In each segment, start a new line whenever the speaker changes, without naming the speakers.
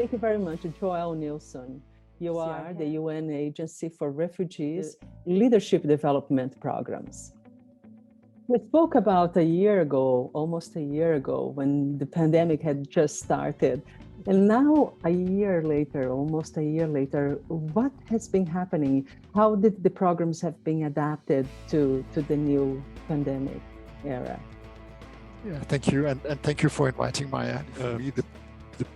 Thank you very much, Joel Nielsen. You are the UN Agency for Refugees Leadership Development Programs. We spoke about a year ago, almost a year ago, when the pandemic had just started. And now, a year later, almost a year later, what has been happening? How did the programs have been adapted to the new pandemic era?
Yeah, thank you. And thank you for inviting Maya. For me, the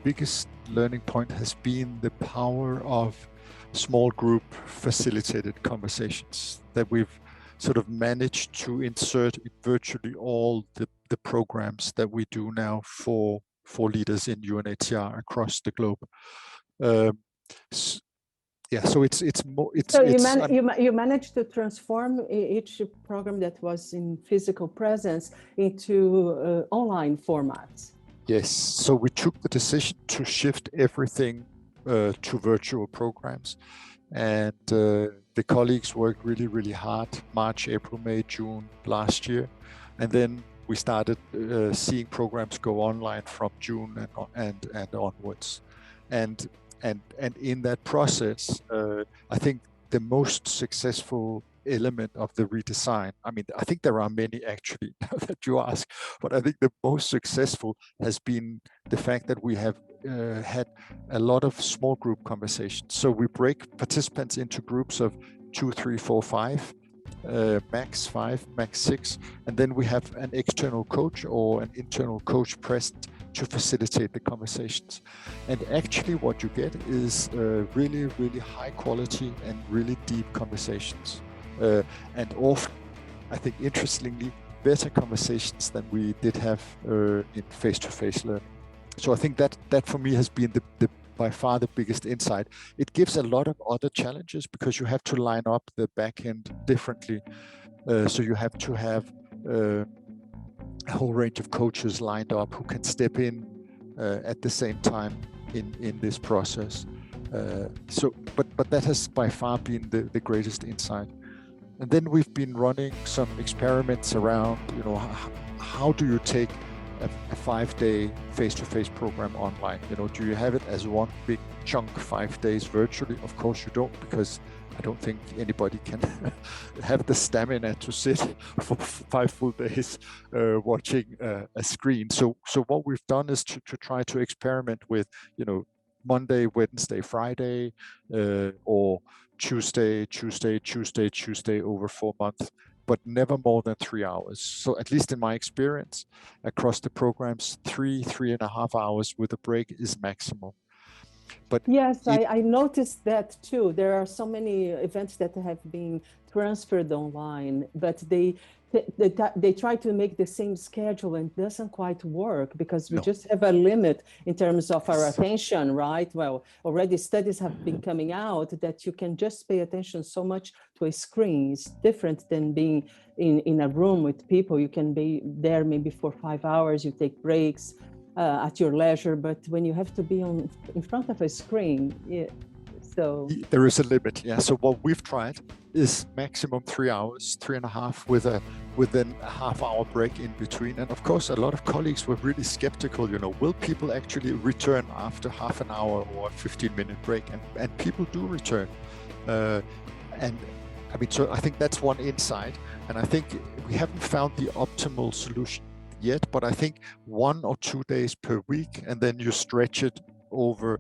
biggest learning point has been the power of small group facilitated conversations that we've sort of managed to insert in virtually all the programs that we do now for leaders in UNHCR across the globe.
You managed to transform each program that was in physical presence into online formats.
Yes, so we took the decision to shift everything to virtual programs, and the colleagues worked really, really hard, March, April, May, June last year. And then we started seeing programs go online from June and onwards. And in that process, I think the most successful element of the redesign, I mean, I think there are many actually that you ask, but I think the most successful has been the fact that we have had a lot of small group conversations. So we break participants into groups of 2, 3, 4, 5, max 5, max 6, and then we have an external coach or an internal coach present to facilitate the conversations. And actually what you get is really, really high quality and really deep conversations. And often, I think interestingly, better conversations than we did have in face-to-face learning. So I think that for me has been the by far the biggest insight. It gives a lot of other challenges because you have to line up the back end differently. So you have to have a whole range of coaches lined up who can step in at the same time in this process. But that has by far been the greatest insight. And then we've been running some experiments around, how do you take a 5-day face-to-face program online? Do you have it as one big chunk 5 days virtually? Of course you don't, because I don't think anybody can have the stamina to sit for 5 full days watching a screen. So what we've done is to try to experiment with, Monday, Wednesday, Friday, or Tuesday over 4 months, but never more than 3 hours. So at least in my experience across the programs, 3.5 hours with a break is maximum.
But yes, I noticed that too. There are so many events that have been transferred online, but they try to make the same schedule and it doesn't quite work because we just have a limit in terms of our attention, right? Well, already studies have been coming out that you can just pay attention so much to a screen. It's different than being in a room with people. You can be there maybe for 5 hours, you take breaks at your leisure, but when you have to be in front of a screen, so
there is a limit. Yeah. So what we've tried is maximum 3 hours, 3.5 with then a half-hour break in between. And of course, a lot of colleagues were really skeptical. Will people actually return after half an hour or a 15-minute break? And people do return. And I mean, so I think that's one insight. And I think we haven't found the optimal solution yet, but I think 1 or 2 days per week, and then you stretch it over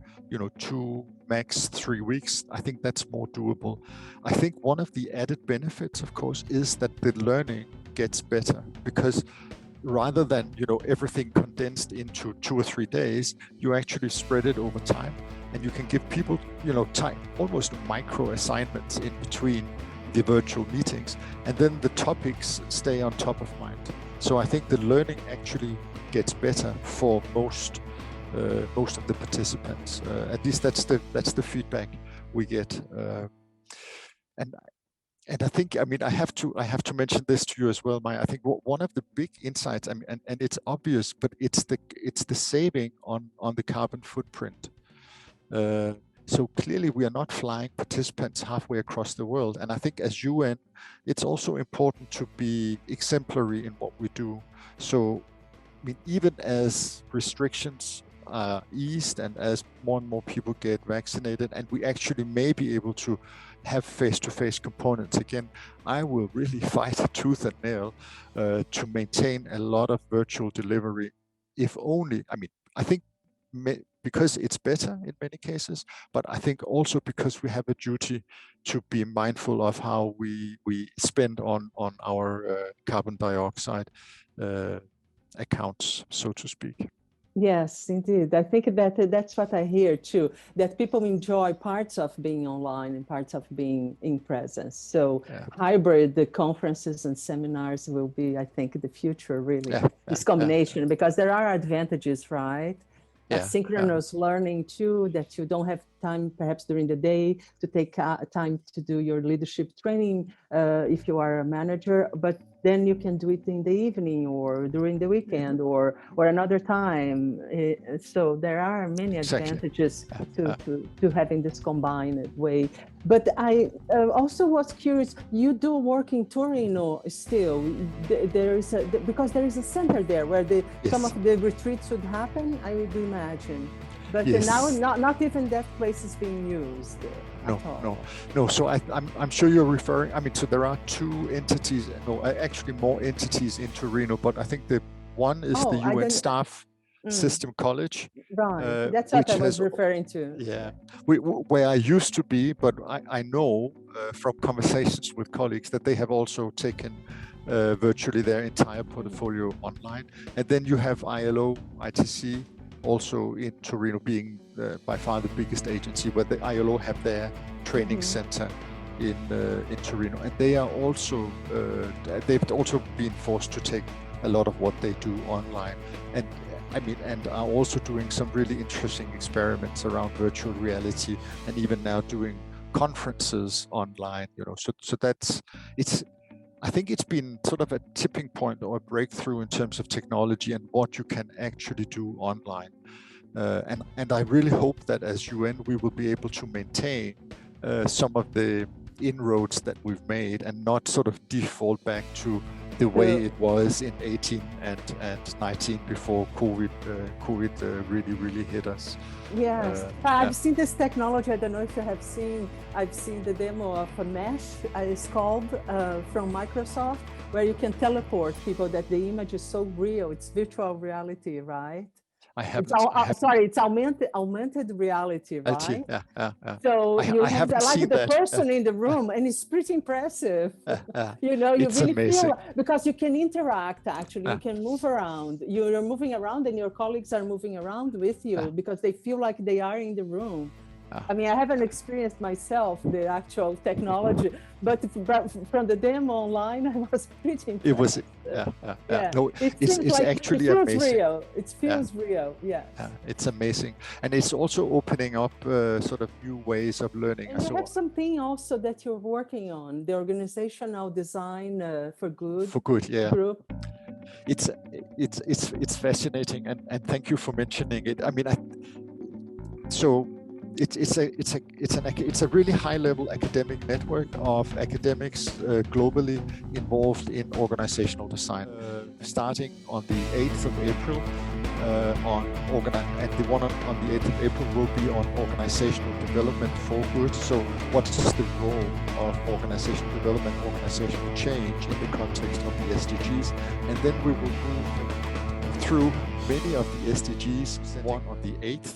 2, max 3 weeks. I think that's more doable. I think one of the added benefits, of course, is that the learning gets better, because rather than everything condensed into 2 or 3 days, you actually spread it over time, and you can give people time, almost micro assignments in between the virtual meetings, and then the topics stay on top of mind. So I think the learning actually gets better for most of the participants. At least that's the feedback we get. And I think, I mean, I have to mention this to you as well, Maya. I think one of the big insights, I mean, and it's obvious, but it's the saving on the carbon footprint. So clearly we are not flying participants halfway across the world. And I think as UN, it's also important to be exemplary in what we do. So, I mean, even as restrictions are eased and as more and more people get vaccinated, and we actually may be able to have face-to-face components again, I will really fight tooth and nail to maintain a lot of virtual delivery. If only, I mean, I think because it's better in many cases, but I think also because we have a duty to be mindful of how we spend on our carbon dioxide accounts, so to speak.
Yes, indeed. I think that that's what I hear too, that people enjoy parts of being online and parts of being in presence. So hybrid, the conferences and seminars will be, I think, the future, really, this combination, because there are advantages, right? Asynchronous learning too, that you don't have time perhaps during the day to take time to do your leadership training if you are a manager, but then you can do it in the evening or during the weekend or another time. So there are many advantages to having this combined way. But I also was curious, you do work in Torino still. Because there is a center there where some of the retreats should happen, I would imagine. But now not even that place is being used.
No. So I'm sure you're referring. I mean, so there are two entities. No, actually more entities in Torino. But I think the one is the UN Staff System College.
Right. That's what I was referring to.
Yeah. Where I used to be, but I know from conversations with colleagues that they have also taken virtually their entire portfolio online. And then you have ILO, ITC. Also in Torino, being by far the biggest agency, where the ILO have their training center in Torino, and they are also they've also been forced to take a lot of what they do online, and I mean, and are also doing some really interesting experiments around virtual reality, and even now doing conferences online. You know, so it's. I think it's been sort of a tipping point or a breakthrough in terms of technology and what you can actually do online. And I really hope that as UN, we will be able to maintain some of the inroads that we've made and not sort of default back to the way it was in 18 and 19 before COVID really hit us.
Yes, I've seen this technology. I don't know if you have seen. I've seen the demo of a mesh. It's called from Microsoft, where you can teleport people. That the image is so real. It's virtual reality, right? It's augmented reality, right? So you have the person in the room, and it's pretty impressive. You know, you really
amazing.
feel, because you can interact. Actually, you can move around. You're moving around, and your colleagues are moving around with you because they feel like they are in the room. I mean, I haven't experienced myself the actual technology, but from the demo online, I was pretty impressed.
It was, No, it's actually
amazing.
It feels
real. It feels real,
it's amazing. And it's also opening up sort of new ways of learning.
And you have something also that you're working on, the organizational design for good.
For good,
group.
It's fascinating, and thank you for mentioning it. I mean, it's a really high-level academic network of academics globally involved in organizational design. Starting on the 8th of April, and the one on the 8th of April will be on organizational development for good. So, what is the role of organizational development, organizational change in the context of the SDGs? And then we will move through many of the SDGs. One on the 8th.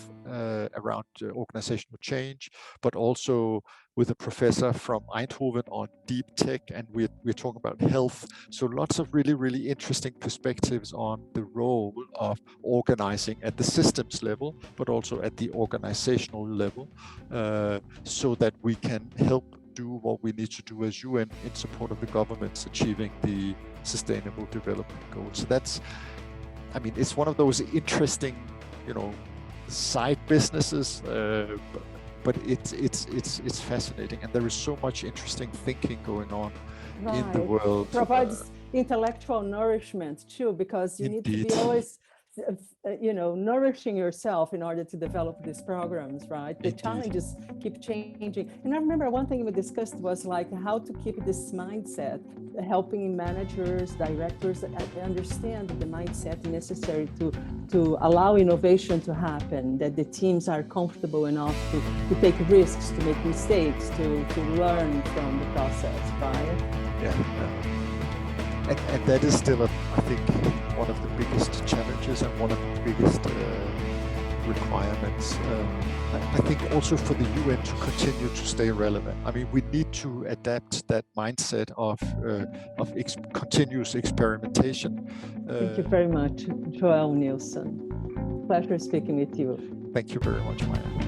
Around organizational change, but also with a professor from Eindhoven on deep tech, and we're talking about health. So lots of really, really interesting perspectives on the role of organizing at the systems level, but also at the organizational level, so that we can help do what we need to do as UN in support of the governments achieving the Sustainable Development Goals. So that's, I mean, it's one of those interesting, side businesses, but it's fascinating, and there is so much interesting thinking going on in the world.
Provides intellectual nourishment too, because you need to be always nourishing yourself in order to develop these programs, right? The challenges keep changing. And I remember one thing we discussed was like how to keep this mindset, helping managers, directors understand the mindset necessary to allow innovation to happen, that the teams are comfortable enough to take risks, to make mistakes, to learn from the process, right?
Yeah. And that is still, I think, one of the biggest challenges and one of the biggest requirements. I think also for the UN to continue to stay relevant. I mean, we need to adapt that mindset of continuous experimentation.
Thank you very much, Joel Nielsen. Pleasure speaking with you.
Thank you very much, Maya.